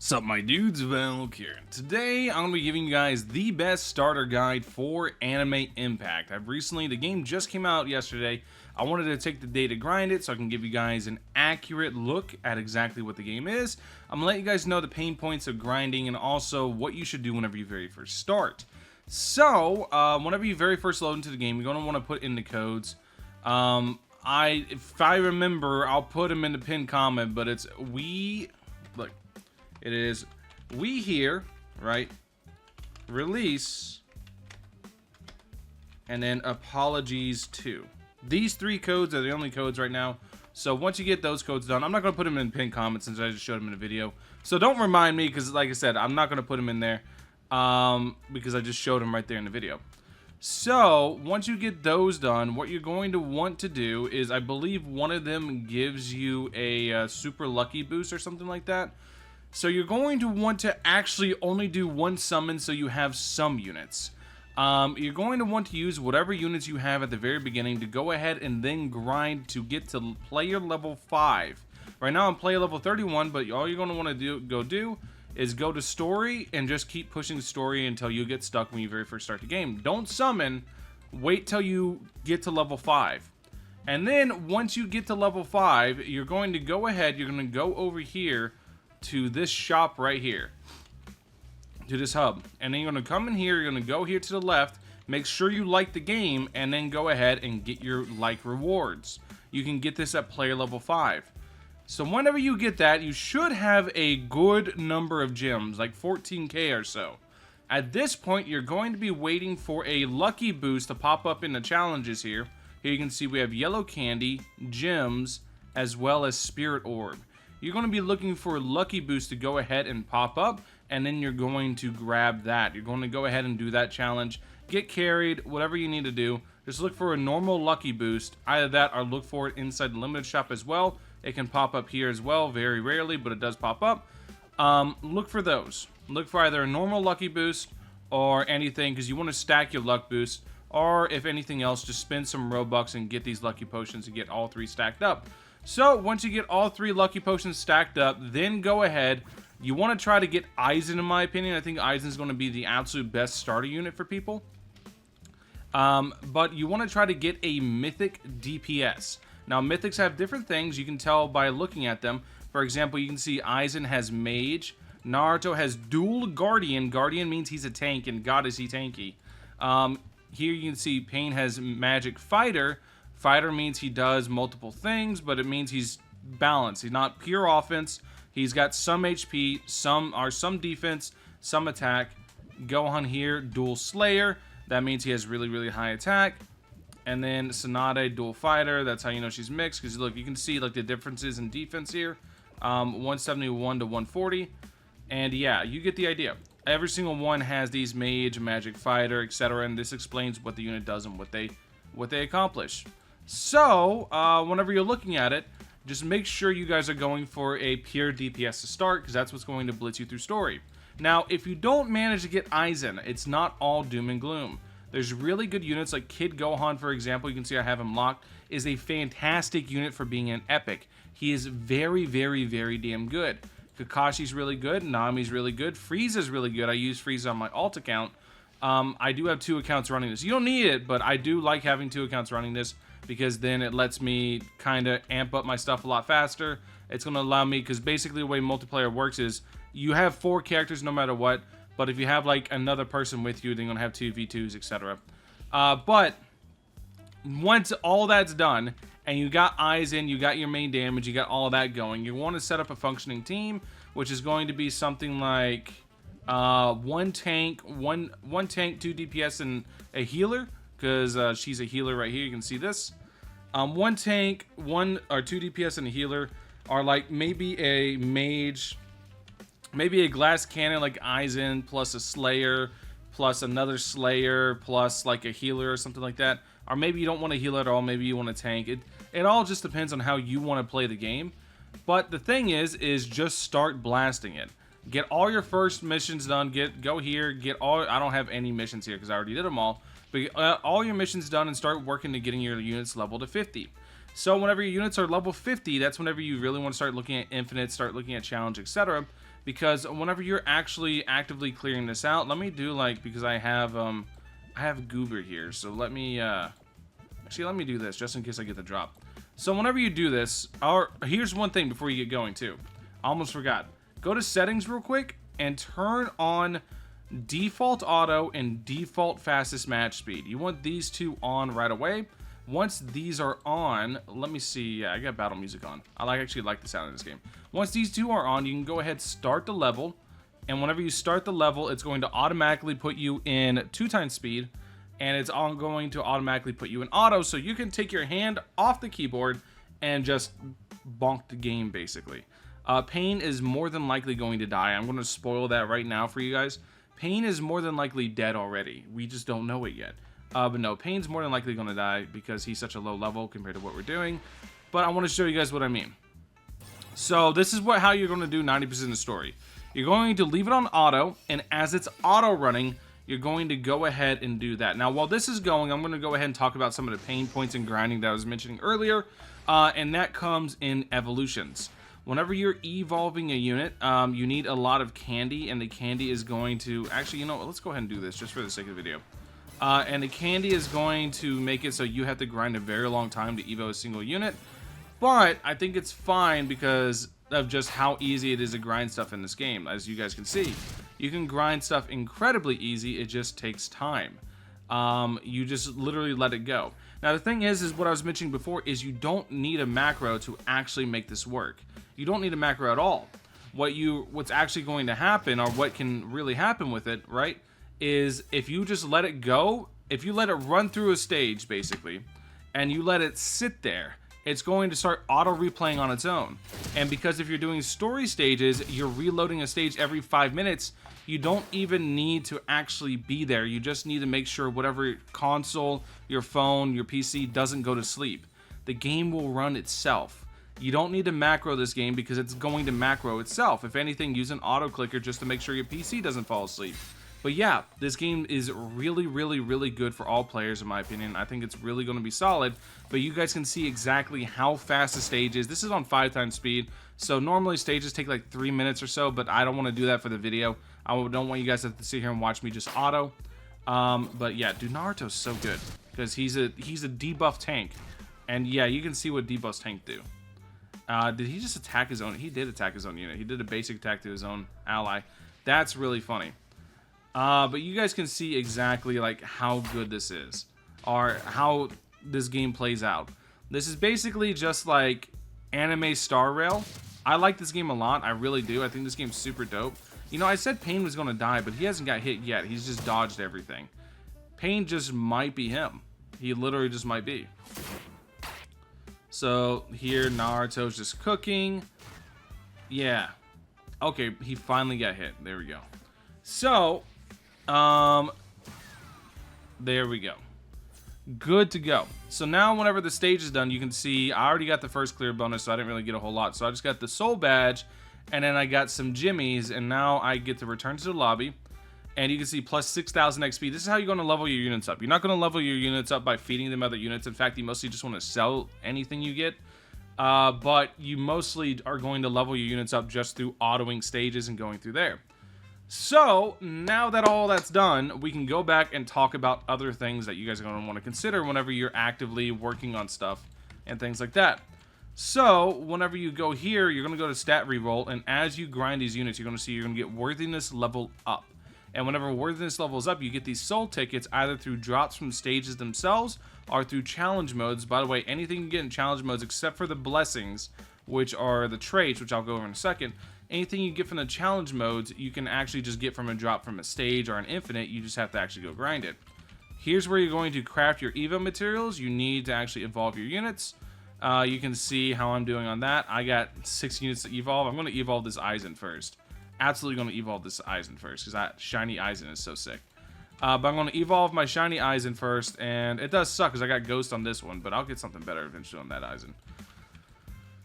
Sup my dudes, Valk here. Today I'm going to be giving you guys the best starter guide for Anime Impact. The game just came out yesterday. I wanted to take the day to grind it so I can give you guys an accurate look at exactly what the game is. I'm going to let you guys know the pain points of grinding and also what you should do whenever you very first start. So, whenever you very first load into the game, you're going to want to put in the codes. If I remember, I'll put them in the pinned comment, but it's it is we here, right? Release, and then apologies too. These three codes are the only codes right now. So once you get those codes done, I'm not going to put them in pinned comments since I just showed them in the video. So don't remind me because, like I said, I'm not going to put them in there because I just showed them right there in the video. So once you get those done, what you're going to want to do is, I believe one of them gives you a super lucky boost or something like that. So you're going to want to actually only do one summon so you have some units. You're going to want to use whatever units you have at the very beginning to go ahead and then grind to get to player level 5. Right now I'm player level 31, but all you're going to want to do is go to story and just keep pushing story until you get stuck when you very first start the game. Don't summon, wait till you get to level 5. And then once you get to level 5, you're going to go ahead, you're going to go over here to this shop right here, to this hub, and then you're going to come in here, you're going to go here to the left, make sure you like the game, and then go ahead and get your like rewards. You can get this at player level 5. So whenever you get that, you should have a good number of gems, like 14k or so. At this point, you're going to be waiting for a lucky boost to pop up in the challenges here. Here you can see we have yellow candy, gems, as well as spirit orb. You're going to be looking for a lucky boost to go ahead and pop up, and then you're going to grab that. You're going to go ahead and do that challenge, get carried, whatever you need to do. Just look for a normal lucky boost, either that or look for it inside the limited shop as well. It can pop up here as well, very rarely, but it does pop up. Look for those. Look for either a normal lucky boost or anything, because you want to stack your luck boost, or if anything else, just spend some Robux and get these lucky potions to get all three stacked up. So once you get all three lucky potions stacked up, then go ahead. You want to try to get Aizen, in my opinion. I think Aizen is going to be the absolute best starter unit for people. But you want to try to get a Mythic DPS. Now, Mythics have different things. You can tell by looking at them. For example, you can see Aizen has Mage. Naruto has Dual Guardian. Guardian means he's a tank, and God is he tanky. Here you can see Pain has Magic Fighter. Fighter means he does multiple things, but it means he's balanced. He's not pure offense. He's got some HP, some defense, some attack. Gohan here, Dual Slayer. That means he has really, really high attack. And then Tsunade, Dual Fighter. That's how you know she's mixed, because look, you can see like the differences in defense here. 171 to 140. And yeah, you get the idea. Every single one has these Mage, Magic Fighter, etc. And this explains what the unit does and what they accomplish. So, whenever you're looking at it, just make sure you guys are going for a pure DPS to start, because that's what's going to blitz you through story. Now, if you don't manage to get Aizen, it's not all doom and gloom. There's really good units like Kid Gohan, for example. You can see I have him locked. Is a fantastic unit for being an epic. He is very, very, very damn good. Kakashi's really good. Nami's really good. Frieza's really good. I use Frieza on my alt account. I do have 2 accounts running this. You don't need it, but I do like having 2 accounts running this, because then it lets me kind of amp up my stuff a lot faster. It's going to allow me, because basically the way multiplayer works is you have 4 characters no matter what, but if you have like another person with you, then you're going to have 2v2s, etc. But once all that's done, and you got Aizen, you got your main damage, you got all that going, you want to set up a functioning team, which is going to be something like one tank, 2 DPS, and a healer, because she's a healer right here. You can see this. 1 tank, 1 or 2 DPS, and a healer are like maybe a mage, maybe a glass cannon like Aizen, plus a slayer, plus another slayer, plus like a healer or something like that. Or maybe you don't want to heal at all. Maybe you want to tank. It all just depends on how you want to play the game. But the thing is just start blasting it. Get all your first missions done. Go here. Get all. I don't have any missions here because I already did them all. But get all your missions done and start working to getting your units level to 50. So whenever your units are level 50, that's whenever you really want to start looking at infinite, start looking at challenge, etc. because whenever you're actually actively clearing this out, let me do like, because I have Goober here, so let me actually let me do this just in case I get the drop. So whenever you do this, here's one thing before you get going too. I almost forgot. Go to settings real quick and turn on default auto and default fastest match speed. You want these two on right away. Once these are on, let me see. Yeah, I got battle music on. Actually like the sound of this game. Once these two are on, you can go ahead, start the level. And whenever you start the level, it's going to automatically put you in 2x speed. And it's going to automatically put you in auto, so you can take your hand off the keyboard and just bonk the game, basically. Pain is more than likely going to die. I'm going to spoil that right now for you guys. Pain is more than likely dead already. We just don't know it yet. But no, Pain's more than likely going to die because he's such a low level compared to what we're doing. But I want to show you guys what I mean. So this is how you're going to do 90% of the story. You're going to leave it on auto, and as it's auto running, you're going to go ahead and do that. Now, while this is going, I'm going to go ahead and talk about some of the pain points in grinding that I was mentioning earlier, and that comes in evolutions. Whenever you're evolving a unit, you need a lot of candy, and the candy is going to... Actually, you know what? Let's go ahead and do this just for the sake of the video. And the candy is going to make it so you have to grind a very long time to evo a single unit, but I think it's fine because of just how easy it is to grind stuff in this game. As you guys can see, you can grind stuff incredibly easy. It just takes time. You just literally let it go. Now the thing is what I was mentioning before is you don't need a macro to actually make this work. You don't need a macro at all. What's actually going to happen, or what can really happen with it, right, is if you just let it go, if you let it run through a stage basically, and you let it sit there, it's going to start auto replaying on its own. And because if you're doing story stages, you're reloading a stage every 5 minutes, you don't even need to actually be there. You just need to make sure whatever console, your phone, your PC doesn't go to sleep. The game will run itself. You don't need to macro this game because it's going to macro itself. If anything, use an auto clicker just to make sure your PC doesn't fall asleep. But yeah, this game is really, really, really good for all players, in my opinion. I think it's really going to be solid. But you guys can see exactly how fast the stage is. This is on 5x speed. So normally stages take like 3 minutes or so, but I don't want to do that for the video. I don't want you guys to have to sit here and watch me just auto. But yeah, dude, Naruto's so good because he's a debuff tank. And yeah, you can see what debuffs tank do. Did he just attack his own? He did attack his own unit. He did a basic attack to his own ally. That's really funny. But you guys can see exactly like how good this is, or how this game plays out. This is basically just like anime Star Rail. I like this game a lot. I really do. I think this game's super dope. You know, I said Pain was going to die, but he hasn't got hit yet. He's just dodged everything. Pain just might be him. He literally just might be. So here Naruto's just cooking. Yeah. Okay, he finally got hit. There we go. So, there we go. Good to go. So now whenever the stage is done, you can see I already got the first clear bonus, so I didn't really get a whole lot. So I just got the soul badge, and then I got some jimmies, and now I get to return to the lobby. And you can see plus 6,000 XP. This is how you're going to level your units up. You're not going to level your units up by feeding them other units. In fact, you mostly just want to sell anything you get. But you mostly are going to level your units up just through autoing stages and going through there. So, now that all that's done, we can go back and talk about other things that you guys are going to want to consider whenever you're actively working on stuff and things like that. So, whenever you go here, you're going to go to Stat Reroll, and as you grind these units, you're going to see you're going to get Worthiness level up. And whenever Worthiness levels up, you get these soul tickets either through drops from stages themselves or through challenge modes. By the way, anything you get in challenge modes except for the blessings, which are the traits, which I'll go over in a second, anything you get from the challenge modes, you can actually just get from a drop from a stage or an infinite. You just have to actually go grind it. Here's where you're going to craft your Evo materials. You need to actually evolve your units. You can see how I'm doing on that. I got 6 units to evolve. I'm going to evolve this Aizen first. Absolutely going to evolve this Aizen first because that shiny Aizen is so sick. But I'm going to evolve my shiny Aizen first, and it does suck because I got Ghost on this one, but I'll get something better eventually on that Aizen.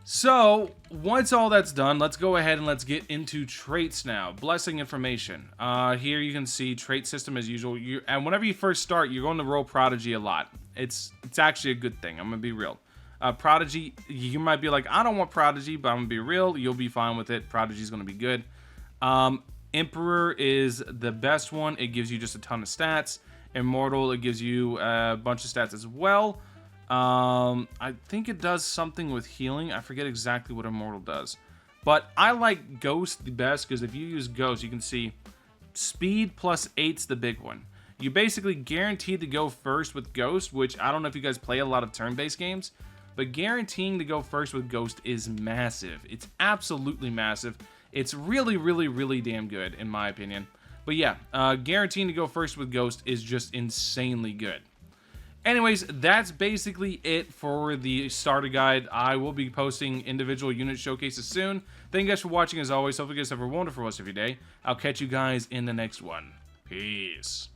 So, once all that's done, let's go ahead and let's get into traits now. Blessing information. Here you can see trait system as usual. And whenever you first start, you're going to roll Prodigy a lot. It's actually a good thing. I'm going to be real. Prodigy, you might be like, I don't want Prodigy, but I'm going to be real. You'll be fine with it. Prodigy's going to be good. Emperor is the best one. It gives you just a ton of stats. Immortal, it gives you a bunch of stats as well. I think it does something with healing. I forget exactly what Immortal does. But I like Ghost the best because if you use Ghost, you can see speed plus 8's the big one. You basically guaranteed to go first with Ghost, which I don't know if you guys play a lot of turn-based games, but guaranteeing to go first with Ghost is massive. It's absolutely massive. It's really, really, really damn good, in my opinion. But yeah, guaranteeing to go first with Ghost is just insanely good. Anyways, that's basically it for the starter guide. I will be posting individual unit showcases soon. Thank you guys for watching as always. Hope you guys have a wonderful rest of your day. I'll catch you guys in the next one. Peace.